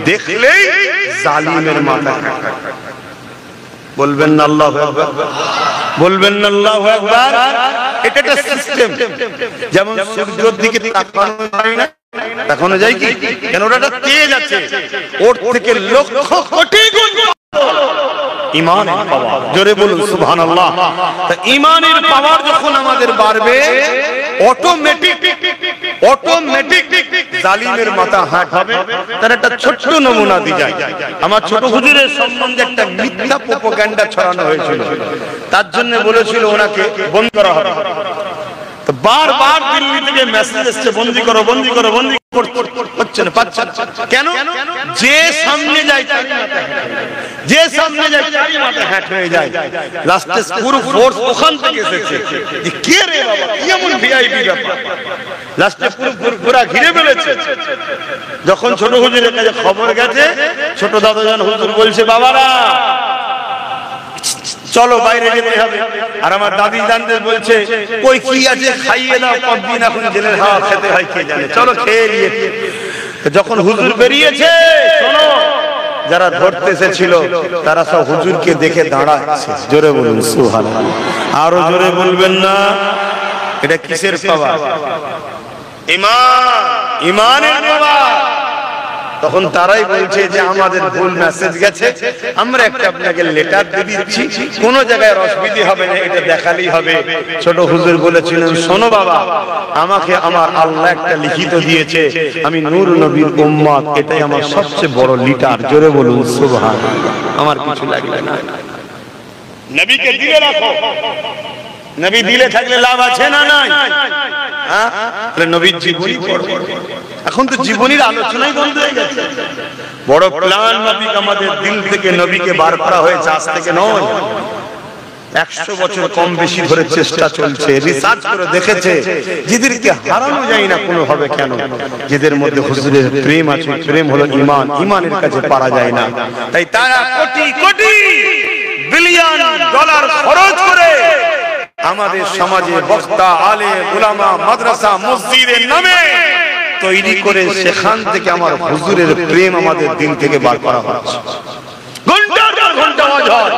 দেখলেই জালিমের মাথা বলবেন না আল্লাহু আকবার, বলবেন না আল্লাহু আকবার। এটা একটা সিস্টেম। যেমন সূর্যের দিকে তাকানো যায় না, তাকানো যায় কি? কেন ওটা তেজ আছে, ওর থেকে লক্ষ কোটি গুণ ঈমানের পাওয়ার। জোরে বলুন সুবহানাল্লাহ। তা ঈমানের পাওয়ার যখন আমাদের বাড়বে, অটোমেটিক জালিমের মাথা হাট হবে। তার একটা ছোট্ট নমুনা দিয়ে যায়। আমার ছোট হুজুরের সম্বন্ধে একটা মিথ্যা প্রোপাগান্ডা ছড়ানো হয়েছিল, তার জন্য বলেছিল ওনাকে বন্ধ করা হবে। তো বারবার দিল্লি থেকে মেসেজ এসছে বন্দি করো, বন্দি করো, বন্দি হচ্ছে না, পাচ্ছে না। কেন? যে সামনে যায় যে সামনে যায় তারই মাথা হ্যাট হয়ে যায়। লাস্টে পুরো ফোর্স ওখান থেকে এসেছে যে কে রে বাবা, কি এমন ভিআইপি ব্যাপার। লাস্টে পুরো ঘিরে ফেলেছে। যখন ছোট হুজুরের কাছে খবর গেছে, ছোট দাদাজান হুজুর বলছে বাবারা চলো বাইরে যেতে হবে। আর আমার দাদি জানদের বলছে কই কি আছে খাইয়ে দাও, কতদিন এখন জেলের হাওয়া খেতে হয় কে জানে, চলো খেয়ে নিয়ে। যখন হুজুর বেরিয়েছে, শোনো, যারা ধরতে এসেছিল তারা সব হুজুরকে দেখে দাঁড়াচ্ছে। জোরে বলুন সুবহানাল্লাহ। আরো জোরে বলবেন না? এটা কিসের পাওয়ার? ঈমান, ঈমানের পাওয়ার। তখন তারাই বলছে যে আমাদের ভুল মেসেজ গেছে, আমরা একটা আপনাকে লেটার দিয়ে দিচ্ছি, কোন জায়গায় অসুবিধা হবে না, এটা দেখালেই হবে। ছোট হুজুর বলেছিলেন শোনো বাবা, আমাকে আমার আল্লাহ একটা লিখিত দিয়েছে, আমি নূর নবীর উম্মত, এটাই আমার সবচেয়ে বড় লিটার। জোরে বলুন সুবহানাল্লাহ। আমার কিছু লাগবে না, নবীকে দিলে রাখো। নবী দিলে থাকলে লাভ আছে না নাই? হ্যাঁ, নবীর জীবনী পড়ো। এখন তো জীবনীর আলোচনাই বন্ধ হয়ে গেছে। বড় প্ল্যান মাফিক আমাদের দিল থেকে নবীকে বার করা হয়েছে, আজ থেকে নয়, 100 বছর কম বেশি ধরে চেষ্টা চলছে। রিসার্চ করে দেখেছে যেদেরকে হারানো যায় না কোনো ভাবে। কেন? যেদের মধ্যে হুজুরের প্রেম আছে, প্রেম হলো ঈমান, ঈমানের কাছে পারা যায় না। তাই তারা কোটি কোটি বিলিয়ন ডলার খরচ করে আমাদের সমাজে বক্তা, আলেম, উলামা, মাদ্রাসা, মসজিদের নামে তৈরি করে সেখান থেকে আমার হুজুরের প্রেম আমাদের দিল থেকে বার করা হচ্ছে। ঘন্টার পর ঘন্টা ওয়াজ হয়,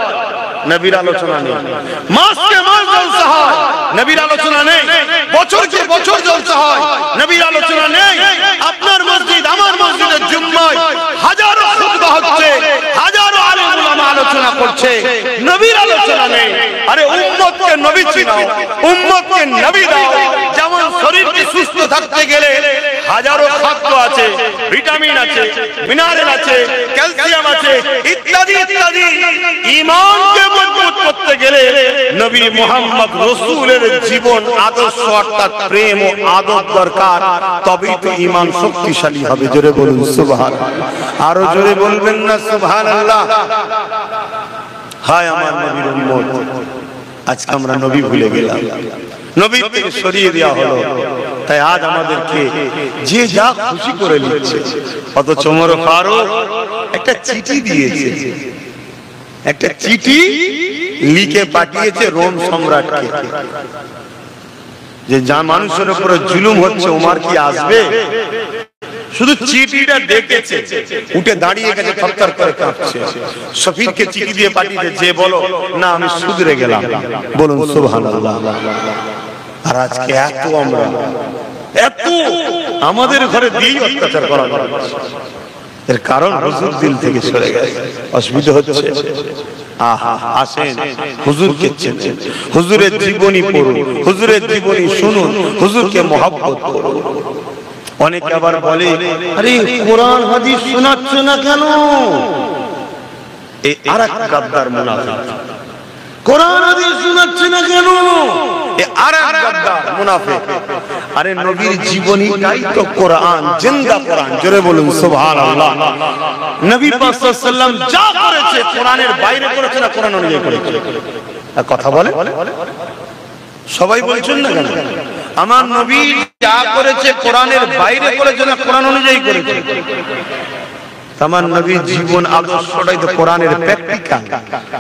নবীর আলোচনা নেই। মাসকে মাস জলসা হয়, নবীর আলোচনা নেই। বছরকে বছর জলসা হয়, নবীর আলোচনা নেই। আপনার মসজিদ, আমার মসজিদের জুম্মায় হাজারো খুতবা হচ্ছে, হাজারো আলেম উলামা আলোচনা করছে, নবীর আলোচনা নেই। আরে উম্মতকে নবী চিনাও, উম্মতকে নবী দাও। যেমন শরীরকে সুস্থ থাকতে গেলে হাজারো খাদ্য আছে, ভিটামিন আছে, মিনারেল আছে, ক্যালসিয়াম আছে, ইত্যাদি ইত্যাদি। ঈমানকে মজবুত করতে গেলে নবী মুহাম্মদ রাসূলের জীবন আদর্শ অর্থাৎ প্রেম ও আদব দরকার, তবেই তো ঈমান শক্তিশালী হবে। জোরে বলুন সুবহানাল্লাহ। আরো জোরে বলবেন না সুবহানাল্লাহ। হায় আমার নবীর উম্মত, আজকে আমরা নবী ভুলে গেলাম, নবী থেকে সরিয়ে দেওয়া হলো। তাই আজ আমাদেরকে যে যা খুশি করে নিচ্ছে। অথচ ওমর ফারুক একটা চিঠি দিয়েছে, একটা চিঠি লিখে পাঠিয়েছে রোম সম্রাটকে, যে যা মানুষের উপরে জুলুম হচ্ছে ওমর কি আসবে? শুধু চিঠিটা দেখেছে, উঠে দাঁড়িয়ে গেছে, থরথর করে কাঁপছে। সফিরকে চিঠি দিয়ে পাঠিয়েছে, যে বলো না আমি শুধরে গেলাম। বলুন সুবহানাল্লাহ। আর আজকে এত আমরা, এত আমাদের ঘরে দিয়ে অত্যাচার করা হচ্ছে, এর কারণ হুজুর দিল থেকে সরে গেছে, অসুবিধা হচ্ছে। আহা, আসেন হুজুরকে চেনেন, হুজুরের জীবনী পড়ুন, হুজুরের জীবনী শুনুন, হুজুরকে মহব্বত করুন। অনেকে আবার বলে আরে কোরআন হাদিস শোনাচ্ছ না কেন? এই আরেক গাদ্দার মুনাফিক। কোরআন হাদিস শোনাচ্ছ না কেন? এই আরেক গাদ্দার মুনাফিক। আরে নবীর জীবনীটাই তো কোরআন, জিন্দা কোরআন। জোরে বলুন সুবহানাল্লাহ। নবী পাক সাল্লাল্লাহু আলাইহি ওয়াসাল্লাম যা করেছে কোরআনের বাইরে করেছে না কোরআন অনুযায়ী করেছে? কথা বলে সবাই বলছেন না কেন? আমার নবী যা করেছে কোরআনের বাইরে করেছে না কোরআন অনুযায়ী করেছে? আমার নবীর জীবন আদর্শটাই তো কোরআনের প্র্যাকটিক্যাল,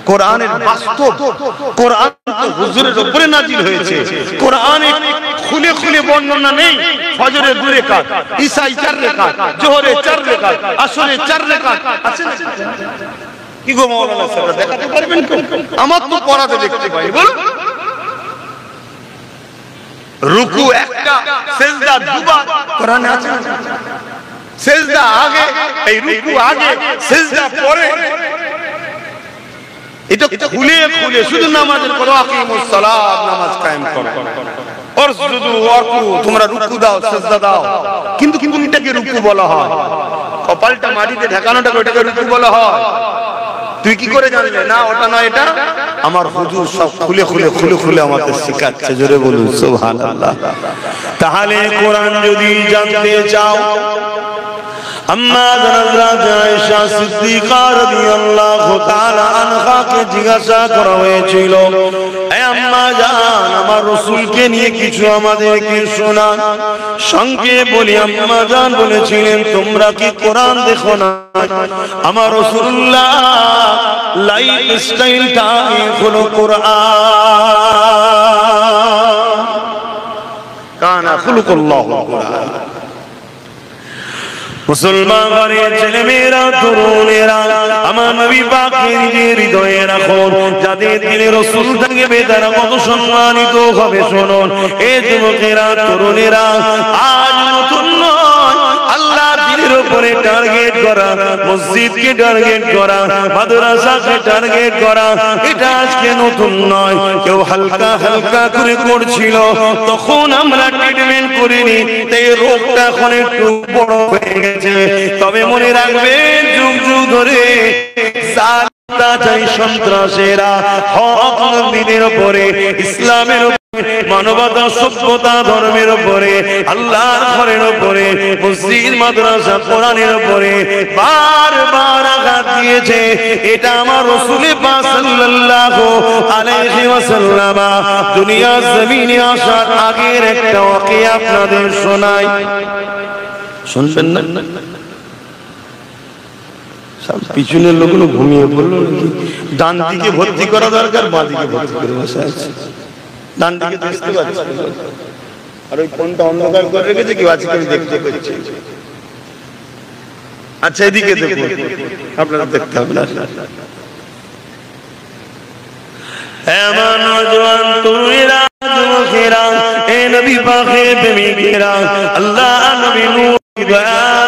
কোরআনের বাস্তব। কোরআন তো হুজুরের উপরে নাজিল হয়েছে, কোরআনে খুলে খুলে বর্ণনা নেই। ফজরে 2 রাকাত, ইশায় 4 রাকাত, জোহরে 4 রাকাত, আসরে 4 রাকাত আছে না? কি গো মাওলানা সাহেব দেখাতে পারবেন? আমার তো পড়াতে দেখতে পাই। বলুন, রুকু একটা, সিজদা দুবার কোরআনে আছে না? সিজদা আগে, এই রুকু আগে, সিজদা পরে। এটা খুলে খুলে শুধু নামাজের পর আকিমুস সালাত, নামাজ কায়েম করো, ওয়াসজুদু ওয়ারকু, তোমরা রুকু দাও, সিজদা দাও। কিন্তু এটাকে রুকু বলা হয়? কপালটা মাটিতে ঢাকানোটাকে ওটাকে রুকু বলা হয়? তুই কি করে জানলে না ওটা না এটা? আমার হুজুর সব খুলে খুলে খুলে খুলে আমাদের শেখাচ্ছে। জোরে বলুন সুবহানাল্লাহ। তাহলে কোরআন যদি জানতে চাও, আম্মা হযরত আয়েশা সিদ্দিকা রাদিয়াল্লাহু তাআলা আনহাকে জিজ্ঞাসা করা হয়েছিল, হে আম্মা জান, আমার রাসূলকে নিয়ে কিছু আমাদেরকে শোনান। সংক্ষেপে বলি, আম্মা জান বলেছিলেন, তোমরা কি কোরআন দেখো না? আমার রাসূলুল্লাহ লাইফ স্টাইলটা হলো কোরআন। কানা খুলুকুল্লাহু কোরআন। মুসলমান ঘরের ছেলে মেয়েরা, তরুণেরা, আমার নবী পাকের নিজের হৃদয়ে রাখুন, যাদের দিলে রাসূল থাকবে তারা কত সম্মানিত হবে। শুনুন, এই যুবকেরা, তরুণেরা, আজ নতুন নয়, আল্লাহ দিনের উপরে টার্গেট করা, মসজিদকে টার্গেট করা, মাদ্রাসাকে টার্গেট করা, এটা আজকে নতুন নয়। কেউ হালকা হালকা করে করছিল, তখন আমরা ট্রিটমেন্ট করিনি, তাই রোগটা এখন একটু বড় হয়ে গেছে। তবে মনে রাখবেন, যুগ যুগ ধরে সন্ত্রাসেরা হক নবীদের উপরে, ইসলামের উপরে, মানবতা, সভ্যতা, ধর্মের উপরে, আল্লাহর ঘরের উপরে, মসজিদ, মাদ্রাসা, কোরআনের উপরে বারবার আঘাত দিয়েছে। এটা আমার রাসূল পাক সাল্লাল্লাহু আলাইহি ওয়াসাল্লাম দুনিয়ার জমিনে আসার আগের একটা ওয়াকিয়া আপনাদের শোনাই। শুনবেন না? পিছনের লোকগুলো ঘুমিয়ে পড়লো নাকি? ডান দিকে ভর্তি করা দরকার, বাঁ দিকে ভর্তি করে বসে আছে। ডান দিকে দেখতে পাচ্ছি, আর ওই ফোনটা অন্ধকার করে রেখেছে, কি আজকে আমি দেখতে পাচ্ছি। আচ্ছা, এদিকে দেখুন, আপনারা দেখতে হবে না। আমার নওজোয়ান তরুণেরা, যুবকেরা, এ নবী পাকের প্রেমিকেরা, আল্লাহ নবী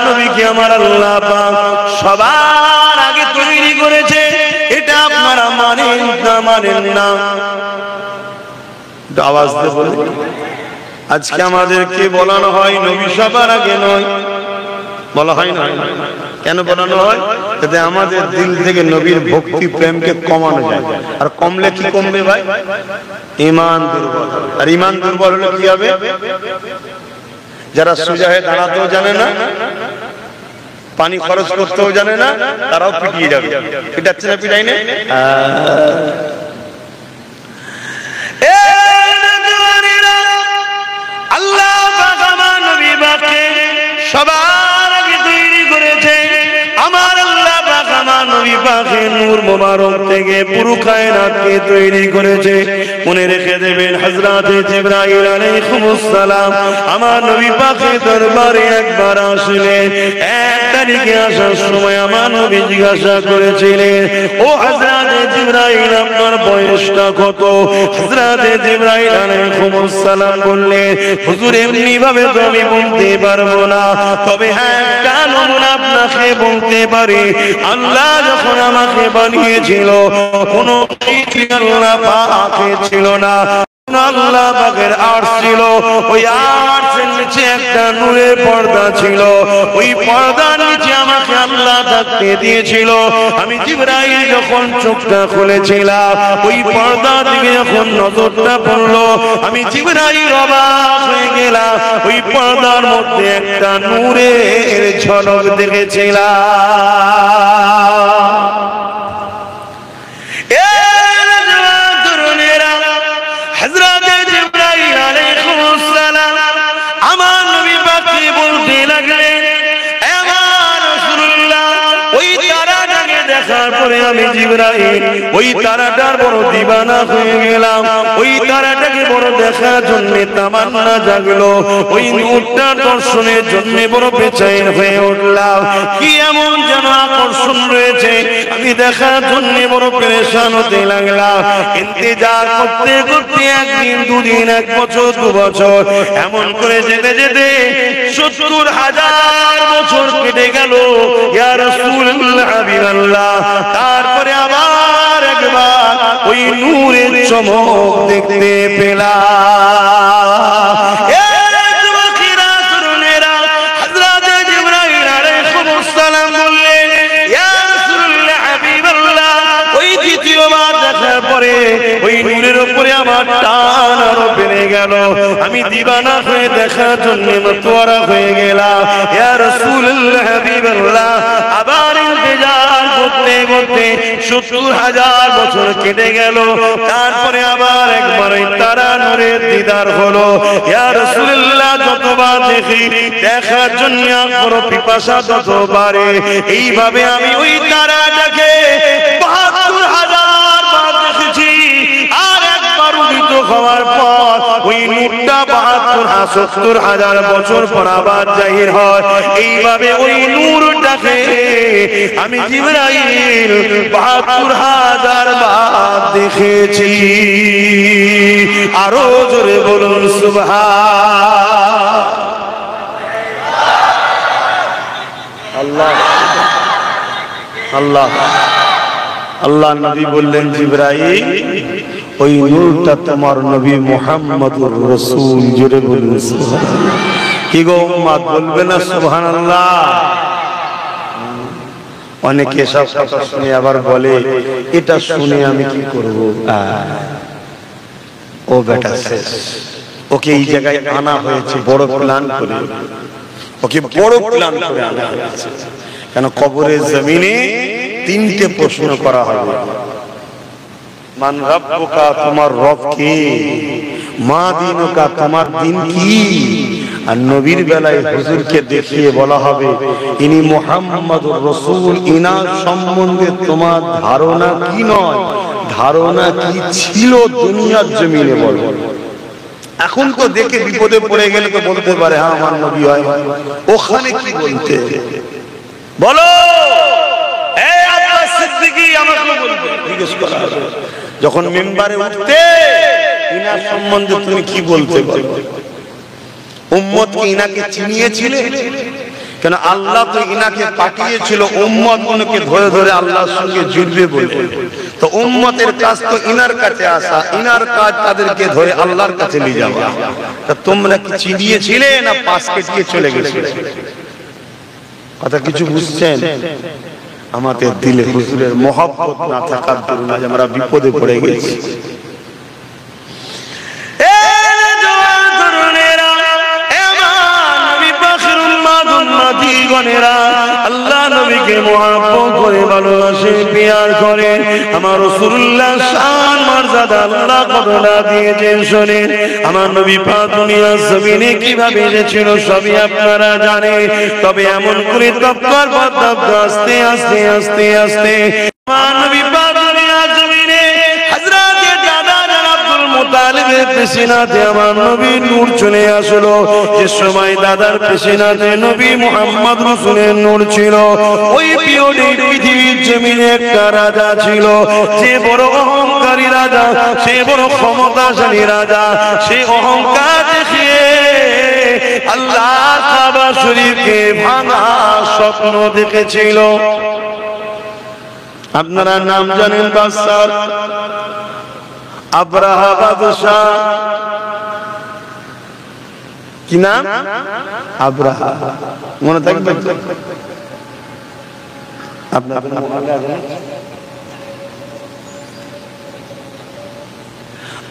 নবীকে আমার আল্লাহ পাক সবার আগে তৈরি করেছে। এটা আপনারা মানেন না মানেন না? আওয়াজ দিয়ে বলুন। আজকে আমাদেরকে বলানো হয় নবী সবার আগে নয়, বলা হয় না? কেন বলানো হয়? যাতে আমাদের দিল থেকে নবীর ভক্তি প্রেমকে কমানো যায়। আর কমলে কি কমবে ভাই? ঈমান দুর্বল। আর ঈমান দুর্বল হলে কি হবে? যারা সোজা হয়ে দাঁড়াতেও জানে না, পানি খরচ করতেও জানে না, তারাও পিটিয়ে যাবে। পিটাচ্ছে না, পিটাই না? আল্লাহ পাক আমার নবী পাককে সবার আগে তৈরি করেছে। আমার আল্লাহ পাক আমার নবী পাকের নূর মোবারক থেকে পুরো কায়নাতকে তৈরি করেছে। মনে রেখে দেবেন, হযরতে জিবরাইল আলাইহিস সালাম আমার নবী পাকের দরবারে একবার আসলেন। এক তারিখে আসার সময় আমার নবী জিজ্ঞাসা করেছিলেন, ও হযরতে জিবরাইল, আপনার বয়সটা কত? হযরতে জিবরাইল আলাইহিস সালাম বললেন, হুজুর, এমনি ভাবে তো আমি বলতে পারবো না, তবে হ্যাঁ, একটা নমুনা আপনাকে বলতে পারি। আল্লাহ যখন আমাকে বানিয়েছিল, কোনো কিছু আল্লাহ পাকে ছিল না। আল্লাহ পাকের আরশ ছিল, ওই আরশের নিচে একটা নূরের পর্দা ছিল। ওই পর্দার নিচে আমাকে আল্লাহ থাকতে দিয়েছিল। আমি জিবরাইল যখন চোখটা খুলেছিলাম, ওই পর্দা দিকে যখন নজরটা পড়লো, আমি জিবরাইল অবাক হয়ে গেলাম। ওই পর্দার মধ্যে একটা নূরের ঝলক দেখেছিলাম। হযরতে জিবরাইল আলাইহিস সালাম আমার নবী পাককে বলতে লাগলেন, হে আমার রাসূলুল্লাহ, আমি জিবরাইল ওই তারাটার বড় দিবানা হয়ে গেলাম। ওই তারাটাকে বড় দেখার জন্য তামান্না জাগলো, ওই নূরটার দর্শনের জন্য বড় বেচেন হয়ে উঠলাম। কি এমন যেন আকর্ষণ রয়েছে, আমি দেখার জন্য বড় পেরেশান হতে লাগলাম। ইন্তজার করতে করতে একদিন, দুদিন, এক বছর, 2 বছর, এমন করে যেতে যেতে 70,000 বছর কেটে গেল। ইয়া রাসূলুল্লাহ, হাবিবাল্লাহ। তারপরে আবার একবার ওই নূরের চমক দেখতে পেলাম। পরে ওই নূরের উপরে আমার টান আরো বেড়ে গেল। আমি দিবানা হয়ে দেখার জন্য মতওয়ারা হয়ে গেলাম। ইয়া রাসূলুল্লাহ, হাবিবাল্লাহ। আবার ইন্তজার করতে করতে 70,000 বছর কেটে গেল। তারপরে আবার একবার ওই তারা নূরের দিদার হলো। ইয়া রাসূলুল্লাহ, যতবার দেখি দেখার জন্য বড় পিপাসা তত বাড়ে। এইভাবে আমি ওই তারাটাকে 72,000 বার দেখেছি। আর একবার উদিত হওয়ার পর ওই নূরটা 72,000 বছর পর আবার জাহির হয়। এইভাবে ওই নূরটাকে আমি জিবরাইল 72,000 বার দেখেছি। আরো জোরে বলুন সুবহান আল্লাহ। আল্লাহ আল্লাহ নবী বললেন, জিবরাইল, ওই নূরটা তোমার নবী মুহাম্মদুর রাসূল। জোরে বলুন সুবহানাল্লাহ। কি গো উম্মত, বলবে না সুবহানাল্লাহ? অনেকে সব কথা শুনে আবার বলে, এটা শুনে আমি কি করব? ও বেটা শেষ, ওকে এই জায়গায় আনা হয়েছে বড় প্ল্যান করে, ওকে বড় প্ল্যান করে আনা হয়েছে। কেন? কবরের জমিনে 3টে প্রশ্ন করা হবে। মান রাব্বুকা, তোমার রব কে? মা দিনুকা, তোমার দিন কি? আর নবীর বেলায় হুজুরকে দেখিয়ে বলা হবে, ইনি মুহাম্মদুর রাসূল। ইনার সম্বন্ধে তোমার ধারণা কি নয়, ধারণা কি ছিল দুনিয়ার জমিনে বলো। এখন তো দেখে বিপদে পড়ে গেলে তো বলতে পারে, হ্যাঁ আমার নবী হয়। ওখানে কি বলতে বলো? যখন মেম্বারে উঠতে ইনার সম্বন্ধে তুমি কি বলতে পারো? উম্মত কি ইনাকে চিনিয়েছিলে? কেন? আল্লাহ তো ইনাকে পাঠিয়েছিল উম্মত গুলোকে ধরে ধরে আল্লাহর সঙ্গে জুড়বে বলে। তো উম্মতের কাজ তো ইনার কাছে আসা, ইনার কাজ তাদেরকে ধরে আল্লাহর কাছে নিয়ে যাওয়া। তা তোমরা কি চিনিয়েছিলে না পাশ কেটে চলে গেছিলে? কথা কিছু বুঝছেন? আমাদের দিলে হুজুরের মহব্বত না থাকার দরুন আজ আমরা বিপদে পড়ে গেছি। আল্লাহ নবীকে মুহাব্বত করে ভালোবাসে, প্যার করে। আমার রাসূলুল্লাহ শান মর্যাদা আল্লাহ কতটা দিয়েছেন শুনেন। আমার নবী পাক দুনিয়ার জমিনে কিভাবে এসেছিল সবই আপনারা জানেন। তবে এমন করে তপ্পর আস্তে আস্তে আস্তে আস্তে আমার নবী পাক দুনিয়ার জমিনে হযরত দাদা আব্দুল মুতালিবের পেশিনাতে আমার নবী নূর চলে আসলো। যে সময় দাদার পেশিনাতে নবী মুহাম্মদ রাসূলের নূর ছিল, ওই পিওডি পৃথিবীর জমিনে একটা রাজা ছিল, যে বড় অহংকারী রাজা, সে বড় ক্ষমতাশালী রাজা। সে অহংকার দেখিয়ে আল্লাহর কাবা শরীফকে ভাঙা স্বপ্ন দেখেছিল। আপনারা নাম জানেন বাদশাহ আব্রাহা বাদশাহ। কি নাম? আব্রাহা। মনে থাকবে?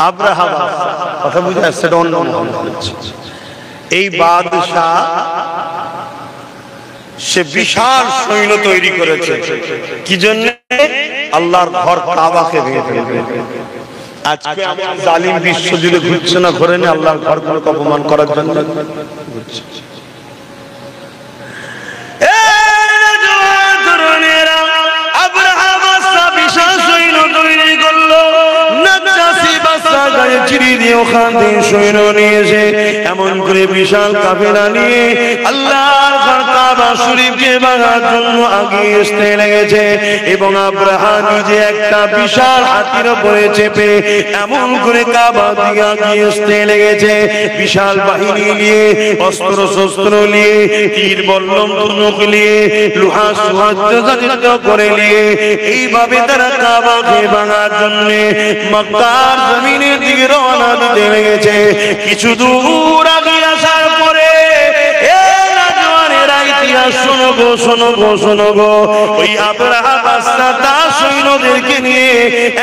আব্রাহা কথা বুঝে আসছে। এই বাদশাহ সে বিশাল সৈন্য তৈরি করেছে। কি জন্য? আল্লাহর ঘর কাবাকে ভেঙে ফেলবে। আজকে আমার জালিম বিশ্ব জুড়ে ঘুরছে না, ঘরে না আল্লাহর ঘরগুলোকে অপমান করার জন্য ঘুরছে। আব্রাহা বাদশাহ ওখান থেকে সৈন্য নিয়েছে, এমন করে বিশাল কাফেলা নিয়ে আল্লাহর ঘর কাবা শরীফকে ভাঙার জন্য আগিয়ে আসতে লেগেছে। এবং আব্রাহা নিজে একটা বিশাল হাতির উপরে চেপে এমন করে কাবা দিকে আগিয়ে আসতে লেগেছে, বিশাল বাহিনী নিয়ে, অস্ত্র শস্ত্র নিয়ে, তীর বল্লম ধনুক নিয়ে, লোহা সজ্জিত করে নিয়ে এইভাবে তারা কাবাকে ভাঙার জন্য মক্কার জমিনের দিকে রওনা দিতে লেগেছে। কিছু দূর আগে আসার পরে শোনো গো, শোনো গো, শোনো গো, ওই আব্রাহা বাদশা তার সৈন্যদেরকে নিয়ে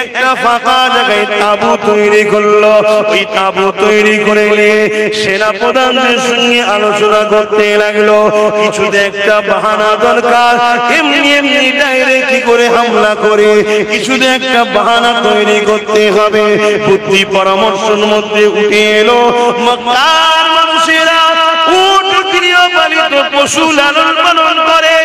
একটা ফাঁকা জায়গায় তাঁবু তৈরি করলো। ওই তাঁবু তৈরি করে নিয়ে সেনাপ্রধানদের সঙ্গে আলোচনা করতে লাগলো। কিছুতে একটা বাহানা দরকার, এমনি এমনি ডাইরেক্ট কি করে হামলা করে কিছুতে একটা বাহানা তৈরি করতে হবে। বুদ্ধি পরামর্শের মধ্যে উঠে এলো মক্কার মানুষেরা উট গৃহপালিত পশু লালন পালন করে,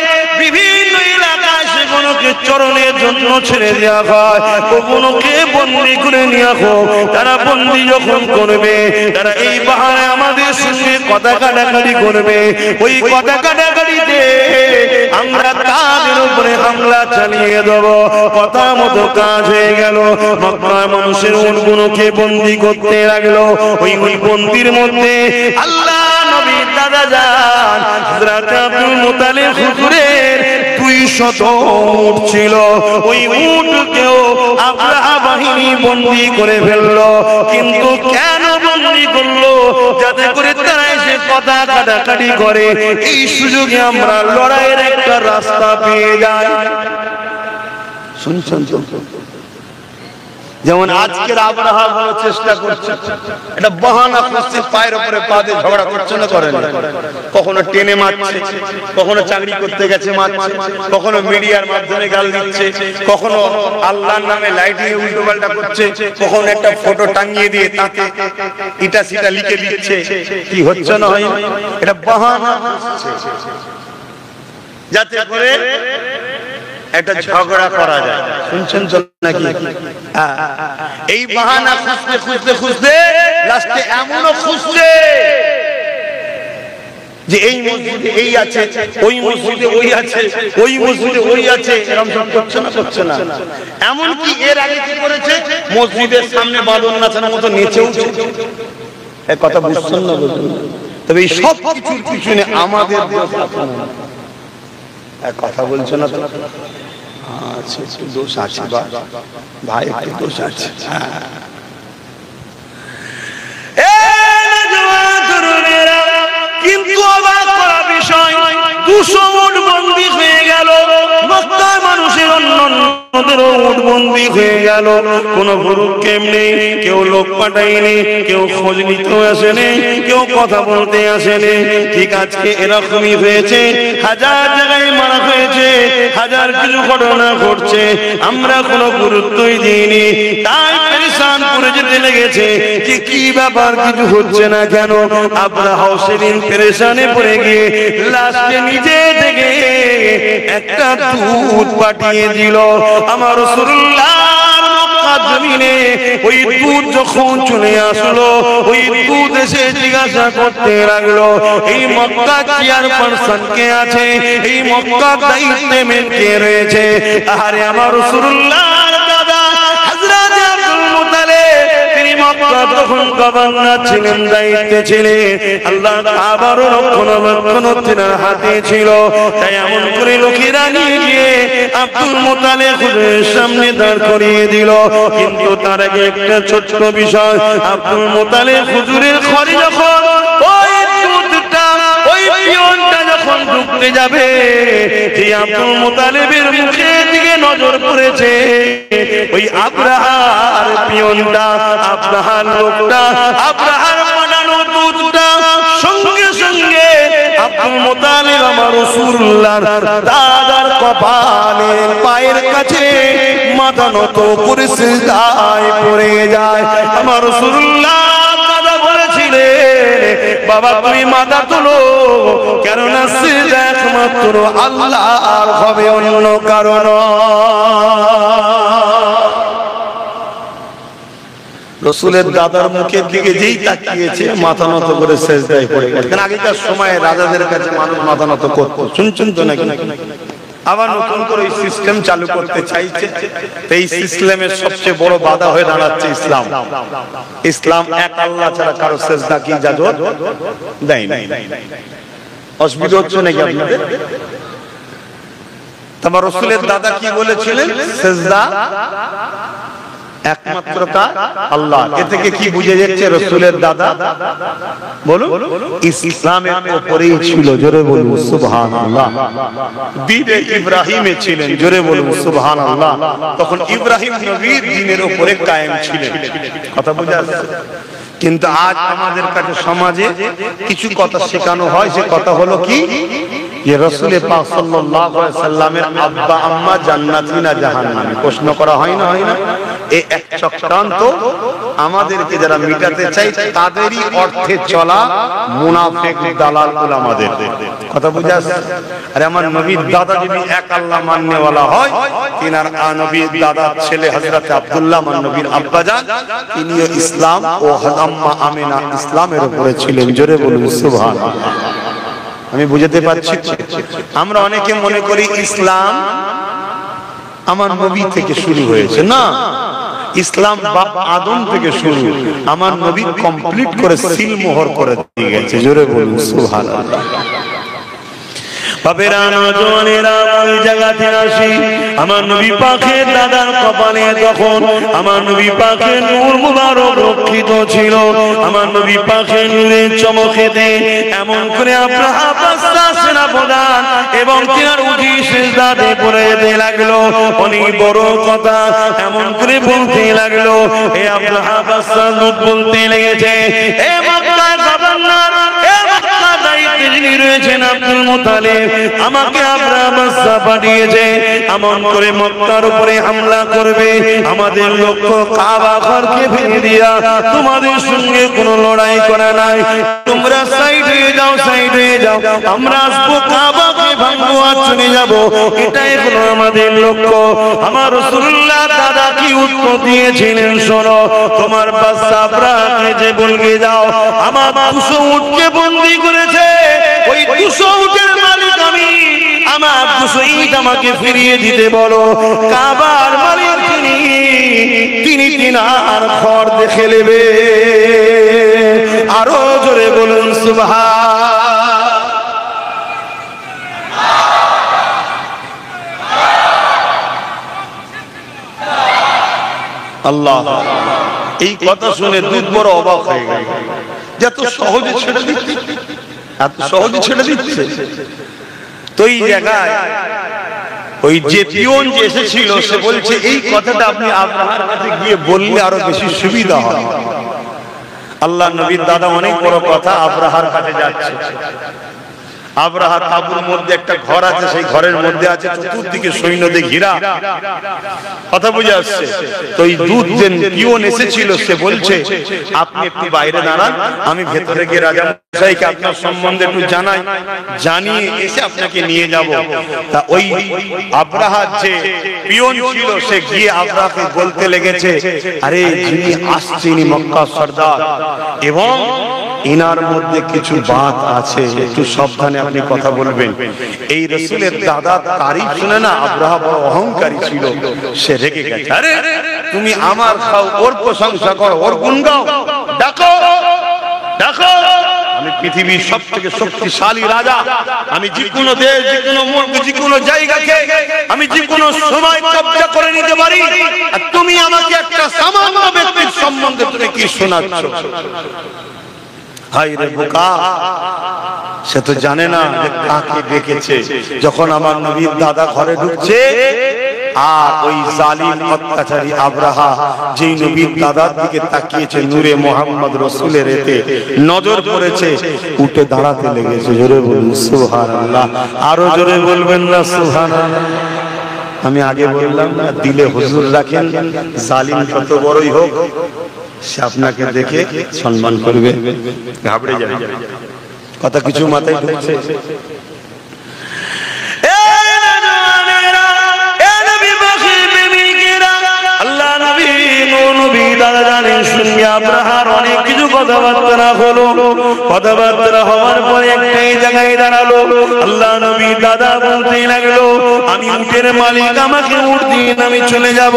বিভিন্ন এলাকায় সেগুলোকে চরণের জন্য ছেড়ে দেওয়া হয়, ওগুলোকে বন্দি করে নেওয়া হোক। তারা বন্দি যখন করবে, তারা এই বাহানে আমাদের সঙ্গে কথা কাটাকাটি করবে। ওই কথা কাটাকাটিতে আমরা তাদের উপরে হামলা চালিয়ে দেব। কথা মতো কাজ হয়ে গেল। মক্কার মানুষের উটগুলোকে বন্দি করতে লাগলো। ওই বন্দির মধ্যে আল্লাহ নবীর দাদা যান হযরত আব্দুল মুত্তালিব হুজুরের 200 উট ছিল। ওই উটকেও আব্রাহা বাহিনী বন্দি করে ফেললো। কিন্তু কেন বন্দি করলো? যাতে করে তারা এসে কথা কাটাকাটি করে, এই সুযোগে আমরা লড়াইয়ের একটা রাস্তা পেয়ে যাই। শুনছেন তো? যেমন আজকের আব্রাহা ভালো চেষ্টা করছে, এটা বাহানা করছে, পায়ের উপরে পা দিয়ে ঝগড়া করছে না, করেন? কখনো টেনে মারছে, কখনো চাকরি করতে গেছে মারছে, কখনো মিডিয়ার মাধ্যমে গাল দিচ্ছে, কখনো আল্লাহর নামে লাইটিং এ উল্টো পাল্টা করছে, কখনো একটা ফটো টাঙিয়ে দিয়ে তাতে ইটা সিটা লিখে দিচ্ছে। কি হচ্ছে না হয়? এটা বাহানা যাতে করে একটা ঝগড়া করা যায়। শুনছেন তো নাকি? এই বাহানা খুঁজতে খুঁজতে খুঁজতে লাস্টে এমনও খুঁজছে যে এই মসজিদে এই আছে, ওই মসজিদে ওই আছে, ওই মসজিদে ওই আছে, এরকম সব করছে না, করছে না। এমনকি এর আগে কি করেছে, মসজিদের সামনে বাঁদর নাচানোর মতো নেচেও এক কথা বুঝছেন না? তবে এই সব কিছুর পিছনে আমাদের কথা বলছো না তো? আচ্ছা, একটু দোষ আছে ভাই, একটু দোষ আছে। কিন্তু অবাক করা বিষয়, 200 উট বন্দী হয়ে গেল। মক্কার মানুষের অন্যদের উট বন্দী হয়ে গেল। কোন ভুরুক্ষেপ নেই, কেউ লোক পাঠায়নি, কেউ খোঁজ নিতেও আসেনি, কেউ কথা বলতে আসেনি। ঠিক আজকে এরকমই হয়েছে, হাজার জায়গায় মারা হয়েছে, হাজার কিছু ঘটনা ঘটছে, আমরা কোনো গুরুত্বই দিইনি। তাই পেরেশান করে যেতে লেগেছে যে কি ব্যাপার, কিছু হচ্ছে না কেন? আব্রাহা সেদিন পেরেশানে পড়ে গিয়ে লাস্টে নিজে থেকে একটা দূত পাঠিয়ে দিল। আমার রাসূলুল্লাহর মক্কা জমিনে ওই দূত যখন চলে আসলো, ওই দূত এসে জিজ্ঞাসা করতে লাগলো, এই মক্কা চেয়ারপারসন কে আছে, এই মক্কা দায়িত্বে মেন কে রয়েছে? আরে আমার রাসূলুল্লাহর দাদা হযরত আব্দুল মুত্তালিব, তিনি মক্কা তখন গভর্নর ছিলেন, দায়িত্বে ছিলেন। আল্লাহ আবার রক্ষণাবেক্ষণ তিনার হাতে ছিল। তাই এমন করে লোকেরা নিয়ে গিয়ে আব্দুল মুত্তালিব হুজুরের সামনে দাঁড় করিয়ে দিল। কিন্তু তার আগে একটা ছোট্ট বিষয়, আব্দুল মুত্তালিব হুজুরের ঘরে যখন ওই দূতটা, ওই পিয়নটা যখন ঢুকতে যাবে, যে আব্দুল মুত্তালিবের মুখের দিকে নজর পড়েছে, ওই আব্রাহার পিয়নটা, আব্রাহার লোকটা, আব্রাহার বানানো দূতটা সঙ্গে সঙ্গে আব্দুল মুত্তালিব আমার রাসূলুল্লাহর দাদার কপালে পায়ের কাছে মাথা নত করে সিজদায় পড়ে যায়। আমার রাসূলুল্লাহ দাদা বলেছিলেন, বাবা তুমি মাথা তোলো, কেননা সিজদা একমাত্র আল্লাহর হবে, অন্য কারণ। রসুলের দাদার মুখের দিকে যেই তাকিয়েছে মাথা নত করে সেজদায় পড়ে গেছে। কারণ আগেকার সময়ে রাজাদের কাছে মানুষ মাথা নত করতো, শুনছেন তো নাকি? আবার নতুন করে এই সিস্টেম চালু করতে চাইছে। এই সিস্টেমের সবচেয়ে বড় বাধা হয়ে দাঁড়াচ্ছে ইসলাম। ইসলাম এক আল্লাহ ছাড়া কারো সেজদা কি ইজাজত দেয় না। অসুবিধা হচ্ছে নাকি আপনাদের? তোমার রসুলের দাদা কি বলেছিলেন? সেজদা একমাত্র কার? আল্লাহ। এ থেকে কি বুঝে যাচ্ছে রসুলের দাদা বলুন ইসলামের উপরেই ছিল, জোরে বলুন সুবহানাল্লাহ। দ্বীনে ইব্রাহিমে ছিলেন, জোরে বলুন সুবহানাল্লাহ। তখন ইব্রাহিম নবী দ্বীনের উপরে কায়েম ছিলেন। কথা বুঝা যাচ্ছে? কিন্তু আজ আমাদের কাছে সমাজে কিছু কথা শেখানো হয়। সে কথা হলো কি, যে রাসূল পাক সাল্লাল্লাহু আলাইহি সাল্লামের আব্বা আম্মা জান্নাতি না জাহান্নামী? প্রশ্ন করা হয় না, হয় না? এই এক চক্রান্ত আমাদেরকে যারা মিটাতে চাই তাদেরই অর্থে চলা মুনাফিক দালাল উলামাদের। কথা বুঝা যাচ্ছে? আরে আমার নবীর দাদা যদি এক আল্লাহ মাননেওয়ালা হয়, তিনার নবীর দাদা ছেলে হযরত আব্দুল্লাহ আমার নবীর আব্বাজান, তিনিও ইসলাম ও আম্মা আমিনা ইসলামের উপরে ছিলেন, জোরে বলুন সুবহানাল্লাহ। আমি বুঝাতে পারছি? আমরা অনেকে মনে করি ইসলাম আমার নবী থেকে শুরু হয়েছে। না, ইসলাম বাপ আদম থেকে শুরু। আমার নবী কমপ্লিট করে সিল মোহর করে দিয়ে গেছে, জোরে বলুন সুবহানাল্লাহ। বাবেরা নওজওয়ানেরা ওই জায়গাতে আসি, আমার নবী পাকের দাদার কপালে তখন আমার নবী পাকের নূর মুবারক রক্ষিত ছিল। আমার নবী পাকের নূরের চমকেতে এমন করে আব্রাহা বাদশা সেনাপ্রধান এবং তিনার উঠি সিজদাতে পড়ে যেতে লাগলো। অনেক বড় কথা এমন করে বলতে লাগলো, হে আব্রাহা বাদশা লোক বলতে লেগেছে, হে মক্কার গভর্নর, হে মক্কার দায়িত্বে যিনি রয়েছেন আব্দুল মুত্তালিব, আমাকে আব্রাহা বাদশা পাঠিয়েছে এমন করে মক্কার উপরে হামলা করবে। আমাদের লক্ষ্য কাবা ঘরকে ভেঙে দিয়া তোমাদের সঙ্গে কোনো লড়াই করা নাই। তোমরা সাইড হয়ে যাও, সাইড হয়ে যাও, আমরা আসবো কাবাকে ভাঙবো আর চলে যাবো, এটাই হলো আমাদের লক্ষ্য। আমার রাসূলুল্লাহ দাদা কি উত্তর দিয়েছিলেন শোনো, তোমার বাদশা আব্রাহাকে যে বলবে যাও আমার 200 উটকে বন্দী করেছে, ওই 200 উটের মালিক আমি, আমার 200 ইট আমাকে ফিরিয়ে দিতে বলো। কাবার মালিক তিনি তিনার ঘর দেখে নেবে। আরো জোরে বলুন সুবহান আল্লাহ। এই কথা শুনে দুধ বড় অবাক হয়ে গেল, এত সহজে ছেড়ে দিচ্ছে, এত সহজে ছেড়ে দিচ্ছে। তো এই জায়গায় ওই যে পিয়ন যে এসেছিল সে বলছে এই কথাটা আপনি আব্রাহার কাছে গিয়ে বললে আরো বেশি সুবিধা হয়। আল্লাহ নবীর দাদা অনেক বড় কথা, আব্রাহার কাছে যাচ্ছে। আব্রাহা তাঁবুর মধ্যে একটা ঘর আছে, সেই ঘরের মধ্যে আছে চতুর্দিকে সৈন্যদের ঘিরা। কথা বুঝে আসছে? তো এই দুধ যে পিয়ন এসেছিল সে বলছে আপনি একটু বাইরে দাঁড়ান, আমি ভেতরে গিয়ে রাজা মশাইকে আপনার সম্বন্ধে একটু জানাই, জানিয়ে এসে আপনাকে নিয়ে যাব। তা ওই আব্রাহার যে পিয়ন ছিল সে গিয়ে আব্রাহাকে বলতে লেগেছে, আরে যিনি আসছেন মক্কা সর্দার এবং ইনার মধ্যে কিছু বাত আছে, একটু সাবধানে আপনি কথা বলবেন। এই রাসূলের দাদা তারিফ শুনে না আব্রাহা বড় অহংকারী ছিল, সে রেগে গেছে। আরে তুমি আমার খাও, ওর প্রশংসা করো, ওর গুণ গাও, ডাকো ডাকো, আমি পৃথিবীর সবথেকে শক্তিশালী রাজা, আমি যে কোনো দেশ, যে কোনো মুলক, যে কোনো জায়গাকে আমি যে কোনো সময় কব্জা করে নিতে পারি, আর তুমি আমাকে একটা সামান্য ব্যক্তির সম্বন্ধে তুমি কি শোনাচ্ছ? হায় রে বোকা, সে তো জানে না যে কাকে ডেকেছে। যখন আমার নবীর দাদা ঘরে ঢুকছে আর ওই জালিম অত্যাচারী আব্রাহা যেই নবীর দাদার দিকে তাকিয়েছে, নূরে মোহাম্মদ রাসূলের এতে নজর পড়েছে, উঠে দাঁড়াতে লেগেছে। জোরে বলুন সুবহানাল্লাহ। আরো জোরে বলবেন না সুবহানাল্লাহ। আমি আগে বললাম না, দিলে হুজুর রাখেন, জালিম যত বড়ই হোক সে আপনাকে দেখে সম্মান করবে, ঘাবড়ে যাবে। কথা কিছু মাথায় ঢুকছে? আল্লাহ নবী নবী দাদা জানেন শুনিয়া আব্রাহার অনেক কিছু কথাবার্তা হলো। কথাবার্তা হওয়ার পরে একটাই জায়গায় দাঁড়ালো। আল্লাহ নবী দাদা বলতে লাগলো, আমি উটের মালিক, আমাকে উট দিন, আমি চলে যাব।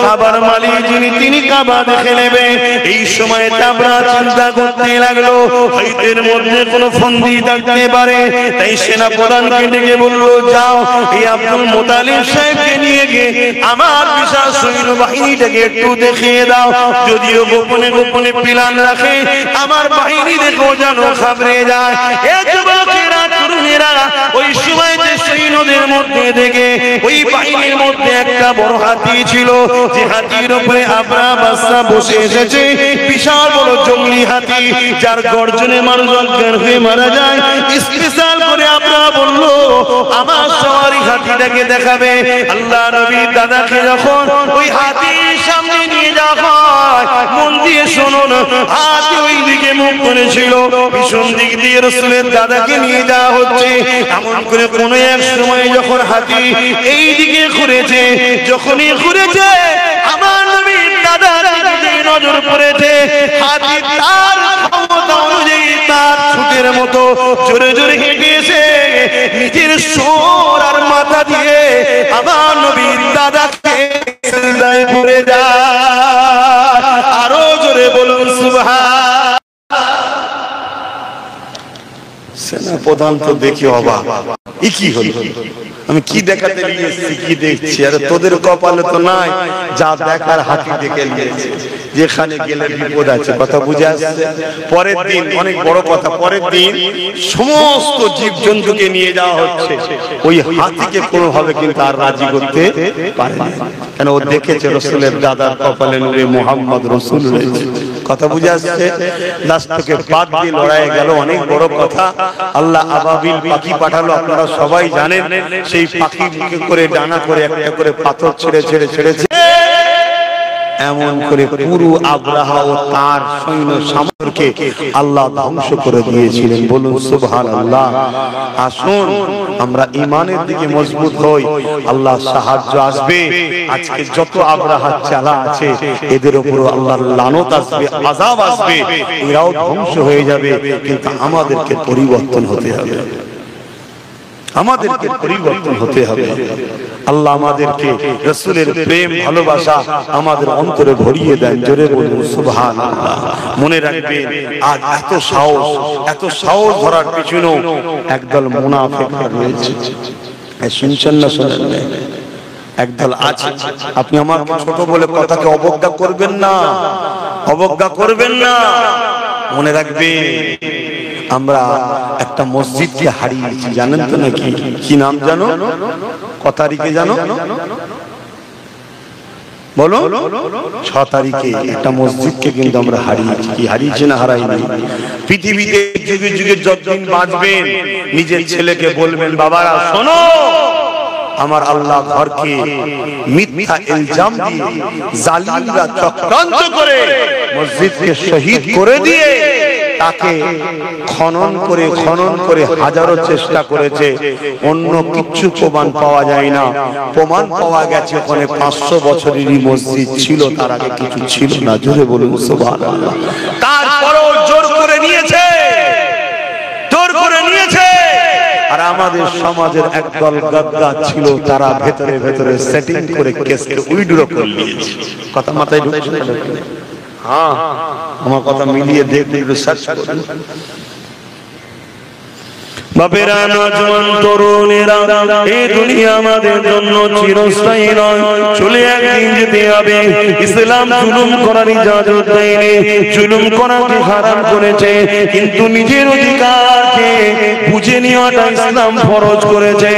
কাবার মালিক যিনি, তিনি কাবা দেখে নেবে। এই সময় আব্রাহা চিন্তা করতে লাগলো, হয়তের মধ্যে কোনো ফন্দি থাকতে পারে। তাই সেনা প্রধানকে ডেকে বলল, যাও এই আব্দুল মুতালিব সাহেবকে নিয়ে গিয়ে আমার বিশাল সৈন্য বাহিনীটাকে একটু দেখিয়ে দাও। যদিও গোপনে গোপনে প্ল্যান রাখে, আমার বাহিনী দেখো যেন ঘাবড়ে যায়। এই যুবকেরা, তরুণেরা ওই সময় যে সৈন্যদের মধ্যে দেখে ওই বাহিনীর মধ্যে একটা বড় হাতি ছিল, যে হাতির উপরে আব্রাহা বাদশা বসে এসেছে। বিশাল বড় জঙ্গলি হাতি, যার গর্জনে মানুষ অজ্ঞান হয়ে মারা যায়। স্পেশাল করে আব্রাহা বলল, আমার সওয়ারি হাতিটাকে দেখাবে। আল্লাহ নবী দাদাকে যখন ওই হাতির সামনে নিয়ে যাওয়া হয়, মন দিয়ে শুনুন, হাতি ওই দিকে মুখ করেছিল, পিছন দিক দিয়ে রাসূলের দাদাকে নিয়ে যাওয়া হচ্ছে। এমন করে কোন এক সময় যখন হাতি এই দিকে ঘুরেছে, যখনই ঘুরেছে আমার নবীর দাদার দিকে নজর পড়েছে। হাতি তার ক্ষমতা অনুযায়ী তার ছুটের মতো জোরে জোরে হেঁটেছে, নিজের সোর আর মাথা দিয়ে আমার নবীর দাদাকে সিজদায় পড়ে যায়। আরো জোরে বলুন সুবহান। সেনা প্রধান তো দেখি অবাক, কি হলো, আমি কি দেখাতে নিয়ে এসেছি, কি দেখছি? আরে তোদের কপালে তো নাই যা দেখার, হাতি দেখে নিয়েছে। যেখানে গেলে বিপদ আছে, কথা বুঝে আসছে? পরের দিন, অনেক বড় কথা, পরের দিন সমস্ত জীবজন্তুকে নিয়ে যাওয়া হচ্ছে। ওই হাতিকে কোনোভাবে কিন্তু আর রাজি করতে পারে না, কেন ও দেখেছে রাসূলের দাদার কপালে নূরে মুহাম্মদ রাসূল রয়েছে। কথা বুঝে আসছে? লাস্টকে বাদ দিয়ে লড়াই গেল, অনেক বড় কথা। আল্লাহ আবাবিল পাখি পাঠালো, আপনারা সবাই জানেন। সেই পাখি মুখে করে ডানা করে একটা করে পাথর ছেড়ে ছেড়ে ছেড়েছে, এমন করে পুরো আব্রাহা ও তার সৈন্য সামরকে আল্লাহ ধ্বংস করে দিয়েছিলেন। বলুন সুবহানাল্লাহ। আসুন আমরা ঈমানের দিকে মজবুত হই, আল্লাহ সাহায্য আসবে। আজকে যত আব্রাহা চালা আছে, এদের উপর আল্লাহর লানত আসবে, আযাব আসবে, এরাও ধ্বংস হয়ে যাবে। কিন্তু আমাদেরকে পরিবর্তন হতে হবে, আমাদেরকে পরিবর্তন হতে হবে। আল্লাহ আমাদেরকে রাসূলের প্রেম ভালোবাসা আমাদের অন্তরে ভরিয়ে দেন। জোরে বলুন সুবহানাল্লাহ। মনে রাখবেন, আজ এত সাহস ধরার পিছনেও একদল মুনাফিক রয়েছে। শুনছেন না? শোনেন না? একদল আছে। আপনি আমাকে ছোট বলে কথাকে অবজ্ঞা করবেন না, অবজ্ঞা করবেন না। মনে রাখবেন, আমরা একটা মসজিদকে হারিয়েছি, জানেন তো নাকি? কি নাম জানো? ক তারিখে জানো? বলো। 6 তারিখে একটা মসজিদকে কিন্তু আমরা হারিয়েছি। কি হারিয়েছি না হারাইনি? পৃথিবীতে যুগে যুগে যতদিন বাঁচবেন, নিজের ছেলেকে বলবেন, বাবারা শোনো, আমার আল্লাহ ঘরকে মিথ্যা ইলজাম দিয়ে জালিমরা চক্রান্ত করে মসজিদকে শহীদ করে দিয়ে তাকে খনন করে হাজারো চেষ্টা করেছে, অন্য কিচ্ছু প্রমাণ পাওয়া যায় না। প্রমাণ পাওয়া গেছে ওখানে 500 বছরেরই মসজিদ ছিল, তার আগে কিছু ছিল না। জোরে বলুন সুবহানাল্লাহ। তারপরও জোর করে নিয়েছে, জোর করে নিয়েছে। আর আমাদের সমাজের একদল গাদ্দার ছিল, তারা ভেতরে ভেতরে সেটিং করে কেসকে উইথড্র করে নিয়েছে। কথা মাথায় ঢুকছে না? হ্যাঁ, আমার কথা মিলিয়ে দেখবেন, রিসার্চ করুন। বাপেরা, নওজোয়ান তরুণেরা, এই দুনিয়া আমাদের জন্য চিরস্থায়ী নয়, চলে একদিন যেতে হবে। ইসলাম জুলুম করার ইজাজত দেয়নি, জুলুম করাকে হারাম করেছে, কিন্তু নিজের অধিকারকে বুঝে নেওয়াটা ইসলাম ফরজ করেছে।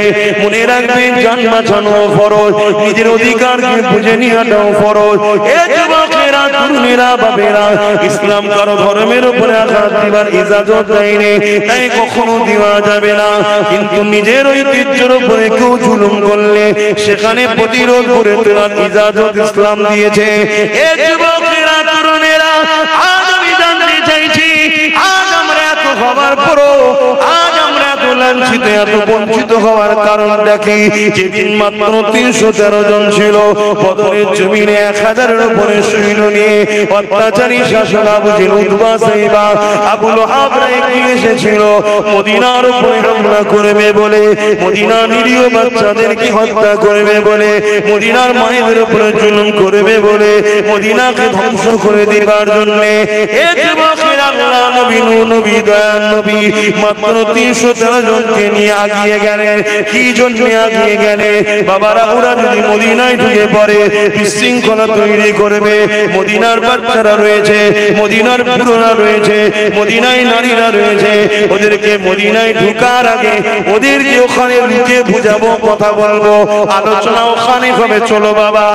মনে রাখবেন, জান বাঁচানো ফরজ, নিজের অধিকারকে বুঝে নেওয়াটাও ফরজ। এই যুবকেরা, তরুণেরা, বাপেরা, ইসলাম কারো ধর্মের উপরে আঘাত দিবার ইজাজত দেয়নি, তাই কখনো দেওয়া যাবে না। কিন্তু নিজের ঐতিহ্যের উপরে কেউ জুলুম করলে সেখানে প্রতিরোধ করে তোলার ইজাজত ইসলাম দিয়েছে। এই যুবকেরা, তরুণেরা, আজ আমি জানতে চাইছি, আজ আমরা এত হবার পরও, আজ আমরা এত লাঞ্ছিত এত বঞ্চিত হওয়ার কারণ দেখি, যেদিন মাত্র 313 জন ছিল, বদরের জমিনে 1000-এর উপরে সৈন্য নিয়ে অত্যাচারী শাসক আবু জেহেল, উতবা, সাইবা, আবু লাহাবরা এগিয়ে এসেছিল মদিনার উপরে হামলা করবে বলে, মদিনার নিরীহ বাচ্চাদেরকে হত্যা করবে বলে, মদিনার মায়েদের উপরে জুলুম করবে বলে, মদিনাকে ধ্বংস করে দেবার জন্য আল্লাহ নবী, নবী, দয়ার নবী মাত্র 313 জনকে নিয়ে আগিয়ে গেলেন। কি জন্য আগিয়ে গেলেন? বাবারা, ওরা যদি মদিনায় ঢুকে পড়ে বিশৃঙ্খলা তৈরি করবে। মদিনার বাচ্চারা রয়েছে, মদিনার পুরোরা রয়েছে, মদিনায় নারীরা রয়েছে, ওদেরকে মদিনায় ঢুকার আগে ওদেরকে ওখানে লুকে বুঝাবো, কথা বলবো, আলোচনা ওখানে হবে। চলো বাবা,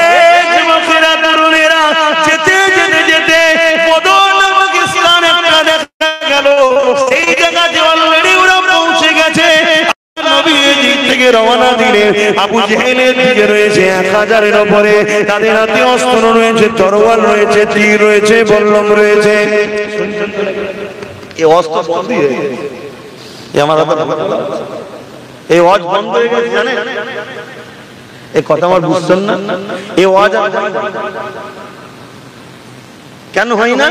এই যুবকেরা, তরুণেরা, যেতে যেতে যেতে বদর নামক স্থান একটা দেখা গেল। সেই জায়গাতে অলরেডি ওরা পৌঁছে গেছে। নবী এদিক থেকে রওনা দিলেন। আবু জেহেলের দিকে রয়েছে 1000-এর উপরে, তাদের হাতে অস্ত্র রয়েছে, তরোয়াল রয়েছে, তীর রয়েছে, বল্লম রয়েছে। এই অস্ত্র বন্ধ হয়ে গেছে, এই ওয়াজ বন্ধ হয়ে গেছে, জানেন? এই কথা আমার বুঝছেন না? এই ওয়াজ কেন হয় না?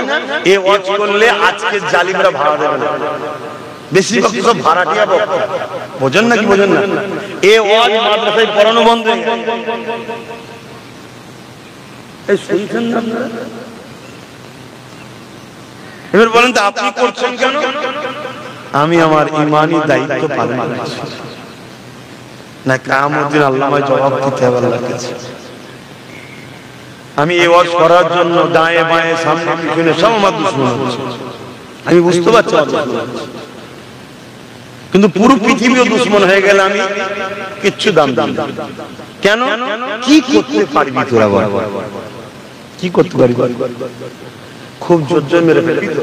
এই ওয়াজ করলে আজকে জালিমরা ভাড়া দেবে না, বেশিরভাগ সব ভাড়াটিয়া বক্তা, বোঝেন না কি বোঝেন না? এই ওয়াজ মাদ্রাসায় পড়ানো বন্ধ হয়ে গেছে। এই শুনছেন না? এবার বলেন তো আপনি করছেন কেন? আমি আমার ইমানি দায়িত্ব পালন করছি না, কিয়ামতের দিন আল্লাহ আমায় জবাব দিতে হবে আল্লাহর কাছে। আমি এই ওয়াজ করার জন্য দায়ে বায়ে সামনে পিছনে সব আমার দুশমন হচ্ছে, আমি বুঝতে পারছি, কিন্তু পুরো পৃথিবীও দুশমন হয়ে গেলে আমি কিচ্ছু দাম দিই না। কেন? কি করতে পারবি তোরা বল? কি করতে পারবি? খুব জোর জোর মেরে ফেলবি তো?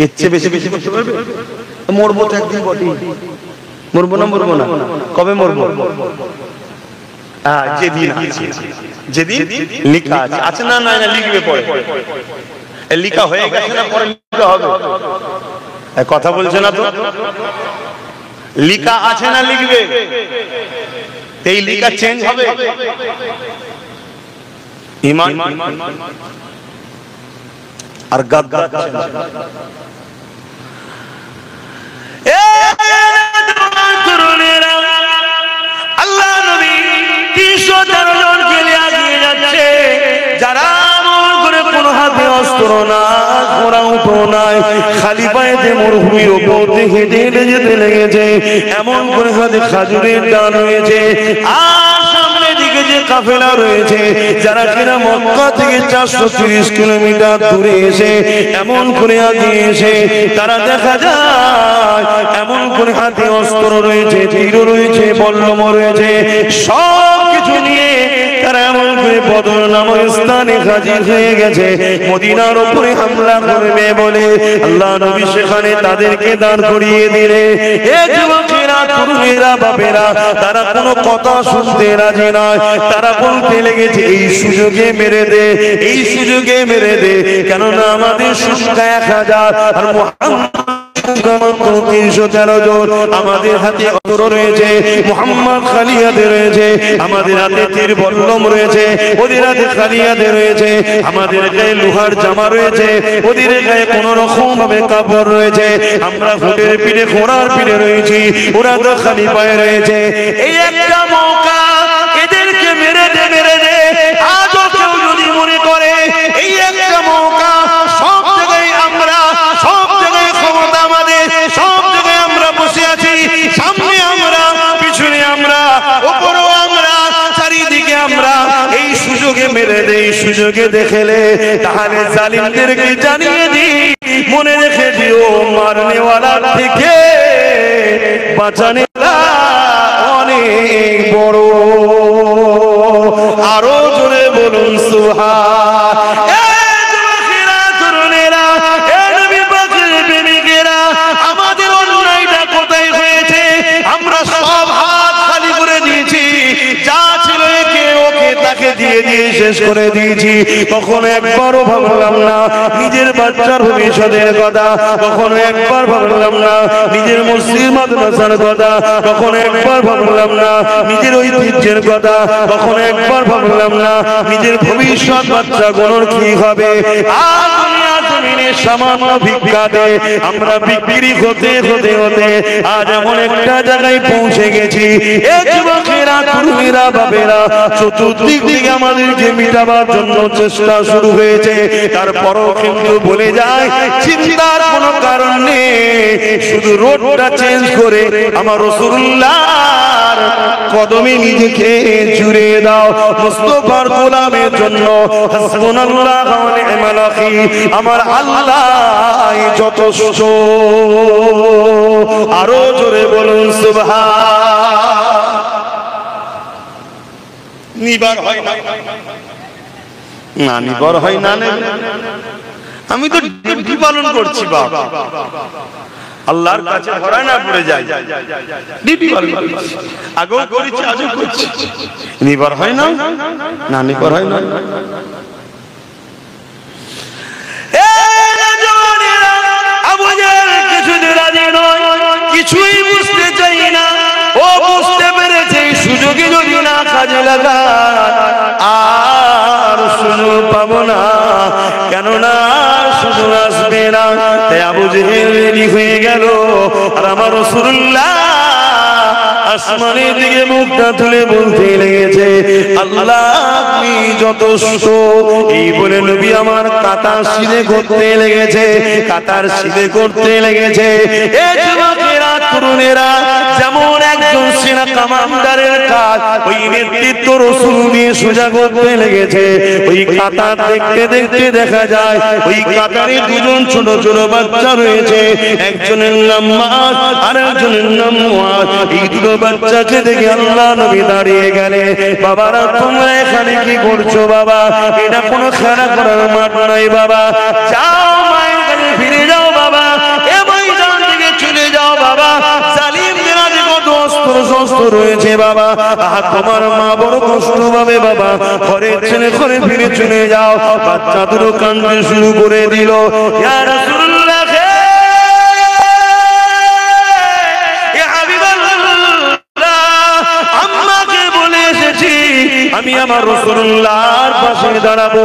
এর চেয়ে বেশি বেশি করতে পারবে? মরবো তো একদিন বটে, মরবো না? মরবো না? কবে মরবো? যেদিন যেদিন লিখা আছে। আছে না? না, লিখবে পরে, লিখা হয়ে গেছে না, পরে লিখা হবে। কথা বলছে না তো? লিখা আছে না, লিখবে। এই লিখা চেঞ্জ হবে। ঈমান আর গাদ্দার আল্লাহ নবী 313 জনকে নিয়ে আগিয়ে যাচ্ছে, যারা আমল করে কোনো হাতে অস্ত্র না, ঘোড়া উঠো নাই, খালি পায়েতে মরুভূমির উপর দিয়ে হেঁটে হেঁটে যেতে লেগেছে। এমন করে হাতে খাজুরের ডাল রয়েছে, আর সামনে দিকে যে কাফেলা রয়েছে, যারা কিনা মক্কা থেকে 430 কিলোমিটার দূরে এসে এমন করে আগিয়ে এসে তারা দেখা যায় এমন করে হাতে অস্ত্র রয়েছে, তীর রয়েছে, বল্লম রয়েছে, সব কিছু নিয়ে তারা এমন করে বদর নামক স্থানে হাজির হয়ে গেছে মদিনার উপরে হামলা করবে বলে। আল্লাহ নবী সেখানে তাদেরকে দাঁড় করিয়ে দিলে। এ যুবকেরা, তরুণেরা, বাপেরা, তারা কোনো কথা শুনতে রাজি নয়। তারা বলতে লেগেছে, এই সুযোগে মেরে দে, এই সুযোগে মেরে দে, কেননা আমাদের সংখ্যা 1000 আর মুহাম্মদ 313 জন। আমাদের হাতে অস্ত্র রয়েছে, মুহাম্মদ খালি হাতে রয়েছে, আমাদের হাতে তীর বল্লম রয়েছে, ওদের হাতে খালি হাতে রয়েছে, আমাদের গায়ে লোহার জামা রয়েছে, ওদের গায়ে কোন রকম ভাবে কাপড় রয়েছে, আমরা ঘোড়ার পিঠে ঘোড়ার পিঠে রয়েছি, ওরা তো খালি পায়ে রয়েছে। এই একটা মৌকা, এদেরকে মেরে দে, মেরে দে। আজও কেউ যদি মনে করে এই একটা মৌকা, সব জায়গায় আমরা, সব জায়গায় ক্ষমতা আমাদের, সব জায়গায় আমরা বসে আছি, সামনে আমরা, পিছনে আমরা, উপরেও আমরা, চারিদিকে আমরা, এই সুযোগে মেরে দেই, সুযোগে দেখেলে, তাহলে জালিমদেরকে জানিয়ে দিই, মনে রেখে দিও, মারনেওয়ালার থেকে বাঁচানেওয়ালা অনেক বড়। আরো জোরে বলুন সুবহান। আমাদের অন্যায়টা কোথায় হয়েছে? আমরা সব হাত খালি করে দিয়েছি, যা ছিল একে ওকে তাকে দিয়ে দিয়ে দিয়ে শেষ করে দিয়েছি, কখনো একবারও ভাবলাম না নিজের বাচ্চার ভবিষ্যতের কথা, কখনো একবার ভাবলাম না নিজের মসজিদ মাদ্রাসার কথা, কখনো একবার ভাবলাম না নিজের ঐতিহ্যের কথা, কখনো একবার ভাবলাম না নিজের ভবিষ্যৎ বাচ্চাগুলোর কি হবে। আর দুনিয়া জমিনে সামান্য ভিক্ষাতে আমরা বিক্রি হতে হতে হতে আজ এমন একটা জায়গায় পৌঁছে গেছি, এই যুবকেরা, তরুণীরা, বাবেরা চতুর্দিক থেকে আমাদেরকে মিটাবার জন্য চেষ্টা শুরু হয়েছে। তারপরও কিন্তু বলে যায় চিন্তার কোনো কারণ নেই, শুধু রোডটা চেঞ্জ করে আমার রাসূলুল্লাহর কদমে নিজেকে জুড়ে দাও। মুস্তাফার গোলামের জন্য হাসবুনাল্লাহু ওয়া নি'মাল ওয়াকিল, আমার আল্লাহ যথেষ্ট। আরো জোরে বলুন সুবহান। নিবার হয় না, না নিবার হয় না, আমি তো ডিউটি পালন করছি বাবা, আল্লাহর কাছে ধরা না পড়ে যায়, ডিউটি পালন করছি, আগেও করেছি আজও করছি, নিবার হয় না, না নিবার হয় না। কিছুই বুঝতে চাই না, ও বুঝতে পেরেছে সুযোগে যদি না কাজে লাগা আর সুযোগ পাবো না, কেননা সুযোগ আসবে না। তাই আবু জেহেল রেডি হয়ে গেল, আর আমার রাসূলুল্লাহ আসমানের দিকে মুখটা তুলে বলতে লেগেছে আল্লাহ আপনি যথেষ্ট। এই বলে নবী আমার কাতার সিধে করতে লেগেছে, কাতার সিধে করতে লেগেছে। এই যুবকেরা, তরুণেরা, যেমন একজন সেনা কমান্ডারের কাজ, ওই নেতৃত্ব রাসূল দিয়ে সোজা করতে লেগেছে। ওই কাতার দেখতে দেখতে দেখা যায় ওই কাতারে দুজন ছোট ছোট বাচ্চা রয়েছে, একজনের নাম মাআদ আর একজনের নাম মুআদ। এই দুটো বাচ্চাকে দেখে আল্লাহ নবী দাঁড়িয়ে গেলে, বাবারা তোমরা এখানে কি করছো বাবা? এটা কোনো খেলা করার মাঠ নাই বাবা, যাও মায়ের কাছে ফিরে যাও বাবা, এ ময়দান থেকে চলে যাও বাবা, জালিমদের আজ কত অস্ত্র শস্ত্র রয়েছে বাবা, তোমার মা বড় কষ্ট পাবে বাবা, ঘরের ছেলে ঘরে ফিরে চলে যাও। বাচ্চা দুটো কাঁদতে শুরু করে দিল, ইয়া রাসূলুল্লাহ আমি আমার রাসূলুল্লাহর পাশে দাঁড়াবো,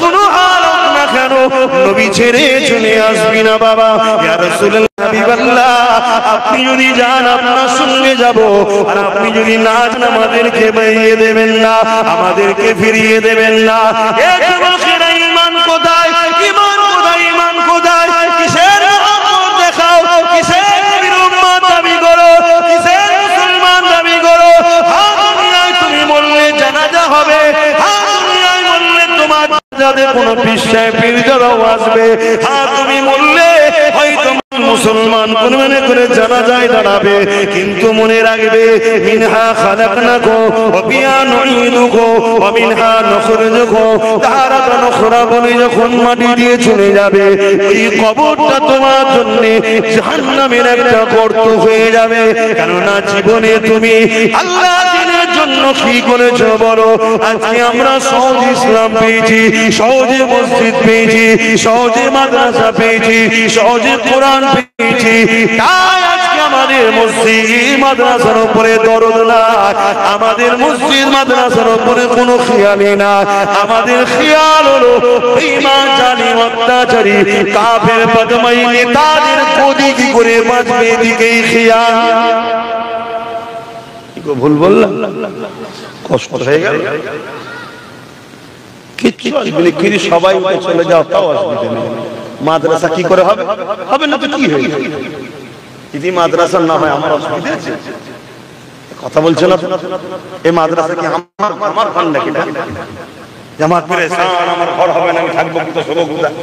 কোনো হালত না কেন নবী ছেড়ে চলে আসবি না বাবা। ইয়া রাসূলুল্লাহ হাবিবাল্লাহ আপনি যদি যান আপনার সঙ্গে যাব, আর আপনি যদি না যান আমাদেরকে বেরিয়ে দেবেন না, আমাদেরকে ফিরিয়ে দেবেন না। এই যুবকেরা ঈমান কোথায়, ঈমান কোথায়, ঈমান কোথায়? কিসের মোহাম্মদ দেখাও, কিসের নবীর উম্মত দাবি করো, কিসের মুসলমান দাবি করো? হ্যাঁ দুনিয়ায় তুমি বললে জানাজা হবে, হ্যাঁ দুনিয়ায় বললে তোমার যাদের কোনো পিসায় পীরজারাও আসবে, হ্যাঁ তুমি বললে হয়তো মুসলমান কোন মনে করে জানাজায় দাঁড়াবে, কিন্তু মনে রাখবে মিনহা খালাকনাকুম ওয়া ফিহা নুঈদুকুম ওয়া মিনহা নুখরিজুকুম তারাতান উখরা বলে যখন মাটি দিয়ে চলে যাবে, এই কবরটা তোমার জন্য জাহান্নামের একটা গর্ত হয়ে যাবে। কেননা জীবনে তুমি আল্লাহ দ্বীনের জন্য কি করেছো বলো? আজকে আমরা সহজ ইসলাম পেয়েছি, সহজে মসজিদ পেয়েছি, সহজে মাদ্রাসা পেয়েছি, সহজে কোরআন পেয়েছি, তাই আজকে আমাদের মসজিদ মাদ্রাসার উপরে দরদ না, আমাদের মসজিদ মাদ্রাসার উপরে কোনো খেয়ালই না। আমাদের খেয়াল হলো বেঈমান জালিম অত্যাচারী কাফের বদমাই নেতাদের গদি কি করে বাঁচবে, এদিকেই খেয়াল। ভুল বললাম, কষ্ট হয়ে গেল, কিচ্ছু আসবে না, কিন্তু সবাই উঠে চলে যাও তাও অসুবিধা নেই। মাদ্রাসা কি করে হবে? হবে না তো কি হয়ে যাবে? যদি মাদ্রাসা না হয় আমার অসুবিধা আছে? কথা বলছো না? এই মাদ্রাসা কি আমার ঘর নাকি? আমার ঘর হবে না, আমি থাকবো কোথাও, শোবো কোথায়?